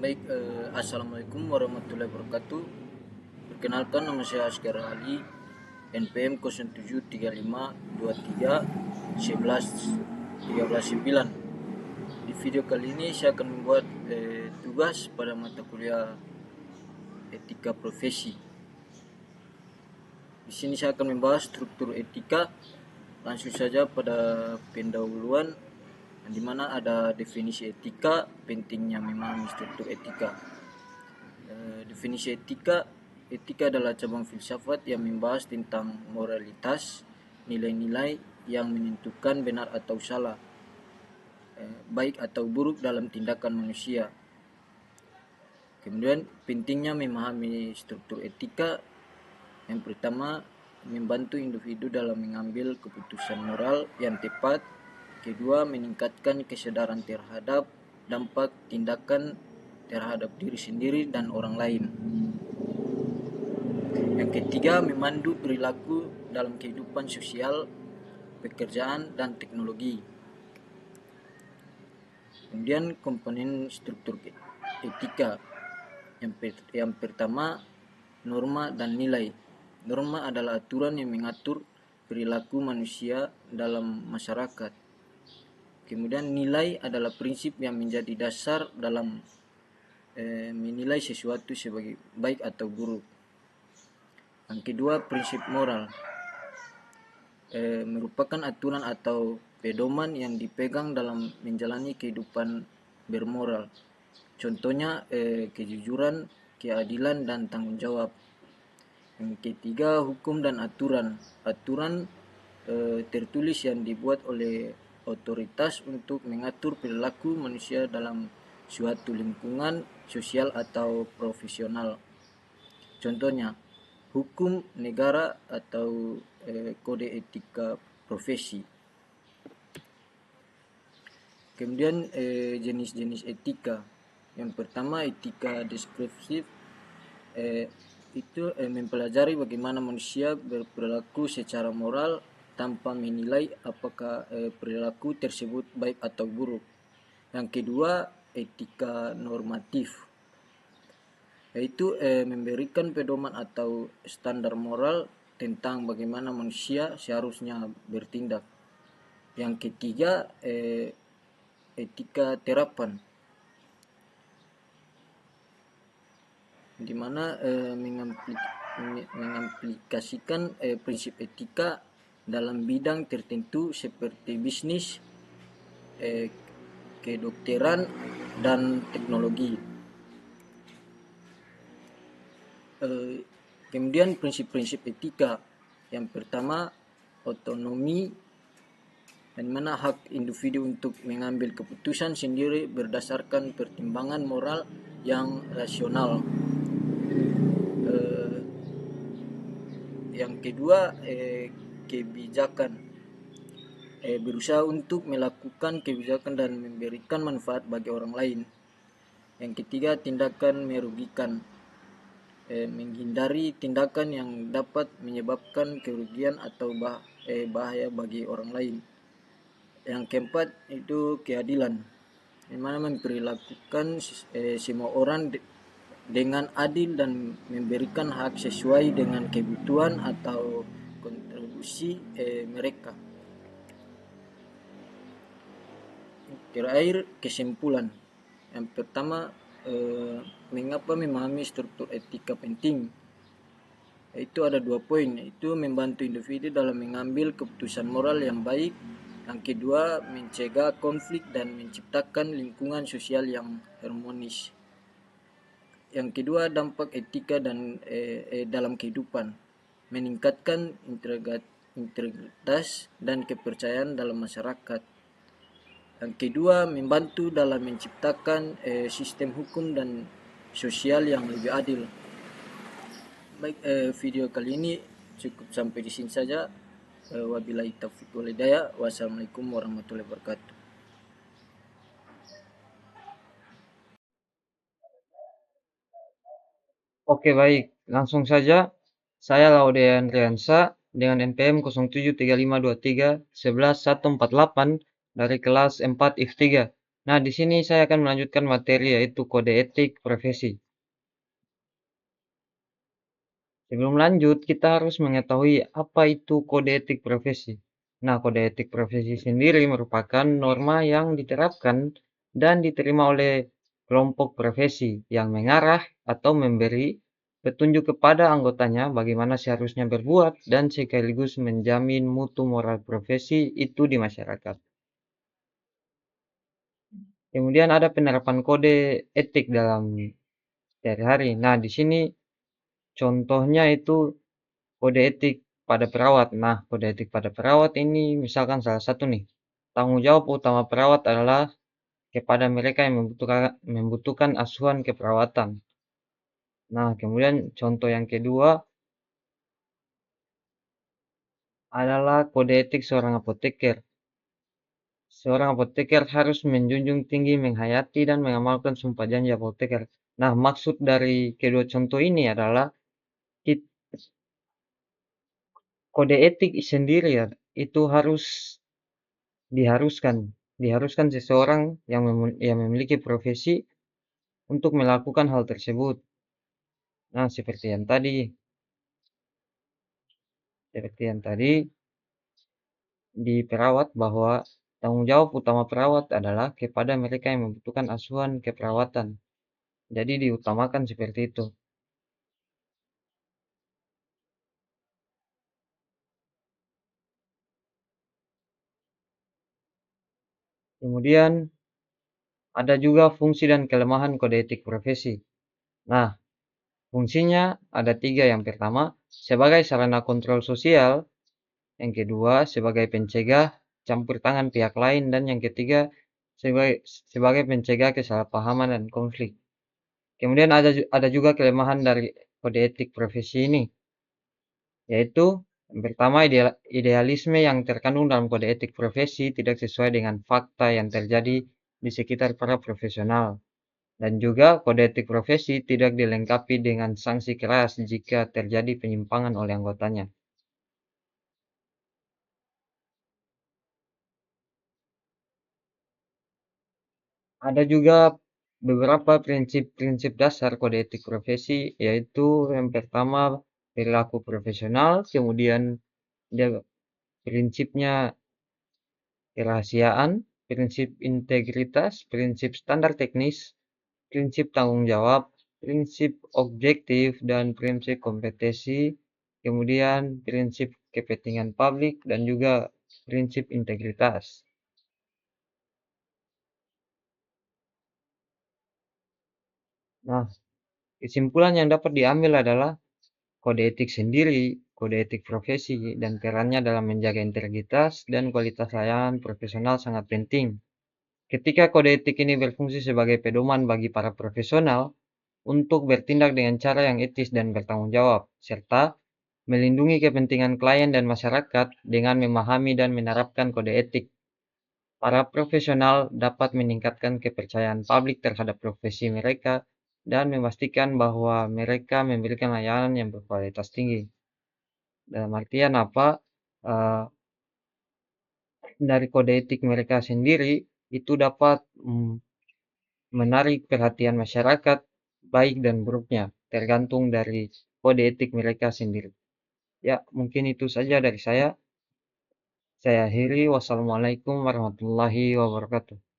Baik, Assalamualaikum warahmatullahi wabarakatuh. Perkenalkan, nama saya Askar Ali, NPM 0735231139. Di video kali ini saya akan membuat tugas pada mata kuliah etika profesi. Di sini saya akan membahas struktur etika. Langsung saja pada pendahuluan, di mana ada definisi etika, pentingnya memahami struktur etika. Definisi etika adalah cabang filsafat yang membahas tentang moralitas, nilai-nilai yang menentukan benar atau salah, baik atau buruk dalam tindakan manusia. Kemudian pentingnya memahami struktur etika. Yang pertama, membantu individu dalam mengambil keputusan moral yang tepat. Kedua, meningkatkan kesadaran terhadap dampak tindakan terhadap diri sendiri dan orang lain. Yang ketiga, memandu perilaku dalam kehidupan sosial, pekerjaan, dan teknologi. Kemudian komponen struktur etika. Yang pertama, norma dan nilai. Norma adalah aturan yang mengatur perilaku manusia dalam masyarakat. Kemudian nilai adalah prinsip yang menjadi dasar dalam menilai sesuatu sebagai baik atau buruk. Yang kedua, prinsip moral. Merupakan aturan atau pedoman yang dipegang dalam menjalani kehidupan bermoral. Contohnya kejujuran, keadilan, dan tanggung jawab. Yang ketiga, hukum dan aturan. Aturan tertulis yang dibuat oleh otoritas untuk mengatur perilaku manusia dalam suatu lingkungan sosial atau profesional. Contohnya, hukum negara atau kode etika profesi. Kemudian jenis-jenis etika. Yang pertama, etika deskriptif. Itu mempelajari bagaimana manusia berperilaku secara moral tanpa menilai apakah perilaku tersebut baik atau buruk. Yang kedua, etika normatif, yaitu memberikan pedoman atau standar moral tentang bagaimana manusia seharusnya bertindak. Yang ketiga, etika terapan, di mana mengamplikasikan prinsip etika dalam bidang tertentu seperti bisnis, kedokteran, dan teknologi. Kemudian prinsip-prinsip etika. Yang pertama, otonomi, di mana hak individu untuk mengambil keputusan sendiri berdasarkan pertimbangan moral yang rasional. Yang kedua, kebijakan, berusaha untuk melakukan kebijakan dan memberikan manfaat bagi orang lain. Yang ketiga, tindakan merugikan, menghindari tindakan yang dapat menyebabkan kerugian atau bahaya bagi orang lain. Yang keempat, itu keadilan, di mana memperlakukan semua orang dengan adil dan memberikan hak sesuai dengan kebutuhan atau kontribusi mereka. Terakhir, kesimpulan. Yang pertama, mengapa memahami struktur etika penting? Itu ada 2 poin, yaitu membantu individu dalam mengambil keputusan moral yang baik. Yang kedua, mencegah konflik dan menciptakan lingkungan sosial yang harmonis. Yang kedua, dampak etika dan dalam kehidupan, meningkatkan integritas dan kepercayaan dalam masyarakat. Yang kedua, membantu dalam menciptakan sistem hukum dan sosial yang lebih adil. Baik, video kali ini cukup sampai di sini saja. Wabillahi taufiq wal hidayah. Wassalamualaikum warahmatullahi wabarakatuh. Oke, baik. Langsung saja. Saya Laudean Riansa dengan NPM 0735231148 dari kelas 4 IF 3. Nah, di sini saya akan melanjutkan materi yaitu kode etik profesi. Sebelum lanjut, kita harus mengetahui apa itu kode etik profesi. Nah, kode etik profesi sendiri merupakan norma yang diterapkan dan diterima oleh kelompok profesi yang mengarah atau memberi petunjuk kepada anggotanya bagaimana seharusnya berbuat dan sekaligus menjamin mutu moral profesi itu di masyarakat. Kemudian ada penerapan kode etik dalam sehari-hari. Nah, di sini contohnya itu kode etik pada perawat. Nah, kode etik pada perawat ini misalkan salah satu nih, tanggung jawab utama perawat adalah kepada mereka yang membutuhkan asuhan keperawatan. Nah, kemudian contoh yang kedua adalah kode etik seorang apoteker. Seorang apoteker harus menjunjung tinggi, menghayati, dan mengamalkan sumpah janji apoteker. Nah, maksud dari kedua contoh ini adalah kode etik sendiri ya, itu diharuskan diharuskan seseorang yang memiliki profesi untuk melakukan hal tersebut. Nah, seperti yang tadi di perawat bahwa tanggung jawab utama perawat adalah kepada mereka yang membutuhkan asuhan keperawatan. Jadi diutamakan seperti itu. Kemudian ada juga fungsi dan kelemahan kode etik profesi. Nah, fungsinya ada tiga. Yang pertama, sebagai sarana kontrol sosial. Yang kedua, sebagai pencegah campur tangan pihak lain. Dan yang ketiga, sebagai pencegah kesalahpahaman dan konflik. Kemudian ada juga kelemahan dari kode etik profesi ini, yaitu yang pertama, idealisme yang terkandung dalam kode etik profesi tidak sesuai dengan fakta yang terjadi di sekitar para profesional. Dan juga kode etik profesi tidak dilengkapi dengan sanksi keras jika terjadi penyimpangan oleh anggotanya. Ada juga beberapa prinsip-prinsip dasar kode etik profesi, yaitu yang pertama perilaku profesional, kemudian dia prinsipnya kerahasiaan, prinsip integritas, prinsip standar teknis, prinsip tanggung jawab, prinsip objektif, dan prinsip kompetensi, kemudian prinsip kepentingan publik, dan juga prinsip integritas. Nah, kesimpulan yang dapat diambil adalah kode etik sendiri, kode etik profesi, dan perannya dalam menjaga integritas dan kualitas layanan profesional sangat penting. Ketika kode etik ini berfungsi sebagai pedoman bagi para profesional untuk bertindak dengan cara yang etis dan bertanggung jawab, serta melindungi kepentingan klien dan masyarakat dengan memahami dan menerapkan kode etik, para profesional dapat meningkatkan kepercayaan publik terhadap profesi mereka dan memastikan bahwa mereka memberikan layanan yang berkualitas tinggi. Dalam artian apa? eh, dari kode etik mereka sendiri itu dapat menarik perhatian masyarakat baik dan buruknya, tergantung dari kode etik mereka sendiri. Ya, mungkin itu saja dari saya. Saya akhiri. Wassalamualaikum warahmatullahi wabarakatuh.